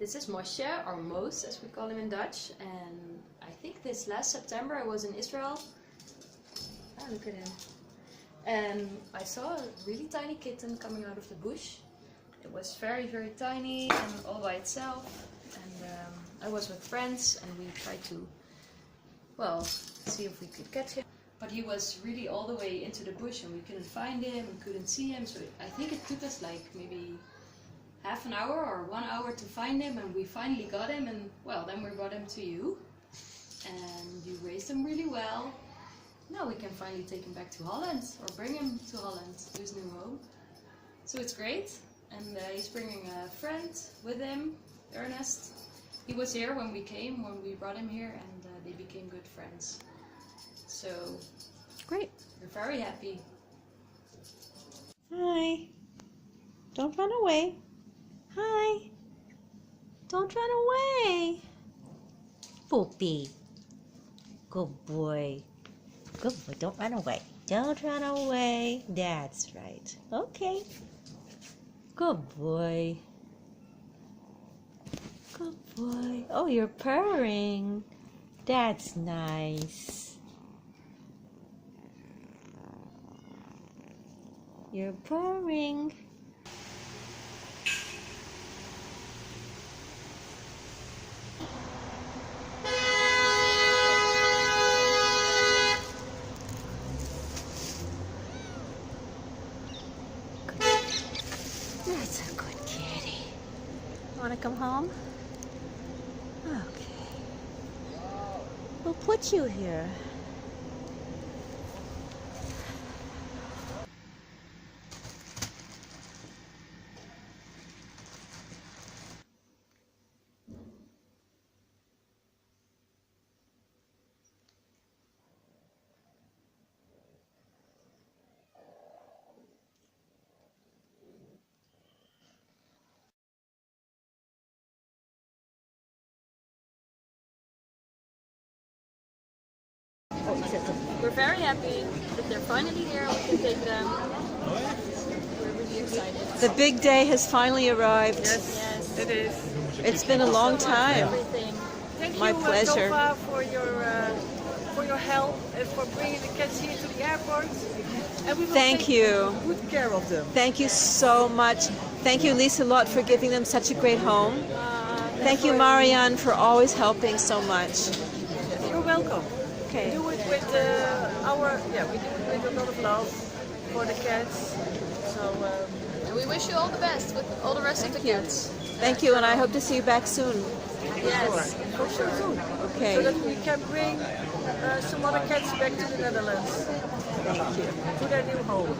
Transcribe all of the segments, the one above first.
This is Moshe, or Moos as we call him in Dutch, and I think this last September I was in Israel. Ah, look at him. And I saw a really tiny kitten coming out of the bush. It was very, very tiny and all by itself. And I was with friends and we tried to, well, see if we could catch him. But he was really all the way into the bush and we couldn't find him, we couldn't see him. So I think it took us like maybe half an hour or 1 hour to find him, and we finally got him, and well, then we brought him to you. And you raised him really well. Now we can finally take him back to Holland, or bring him to Holland, to his new home. So it's great. And he's bringing a friend with him, Ernest. He was here when we came, when we brought him here, and they became good friends. So, great. We're very happy. Hi. Don't run away. Hi. Don't run away. Poopy. Good boy. Good boy. Don't run away. Don't run away. That's right. Okay. Good boy. Good boy. Oh, you're purring. That's nice. You're purring. That's a good kitty. Want to come home? Okay. We'll put you here. We're very happy that they're finally here and we can take them. We're really excited. The big day has finally arrived. Yes, It is. It's been a long time. Thank My you, pleasure. Tova, for your help and for bringing the cats here to the airport. And we will Thank take you. good care of them. Thank you so much. Thank you, Lisa Lot, for giving them such a great home. Thank you, Marianne, for always helping so much. Yes, you're welcome. Okay. We do it with we do it with a lot of love for the cats. So And we wish you all the best with all the rest of the kids. Thank you, and I hope to see you back soon. Yes. for sure too. Okay. So that we can bring some other cats back to the Netherlands. Thank you. To their new home.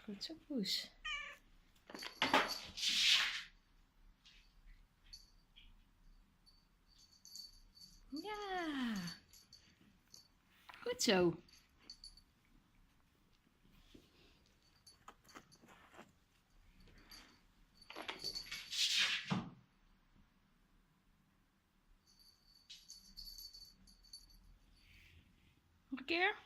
Goed zo, Poes. Ja. Goed zo. Nog een keer.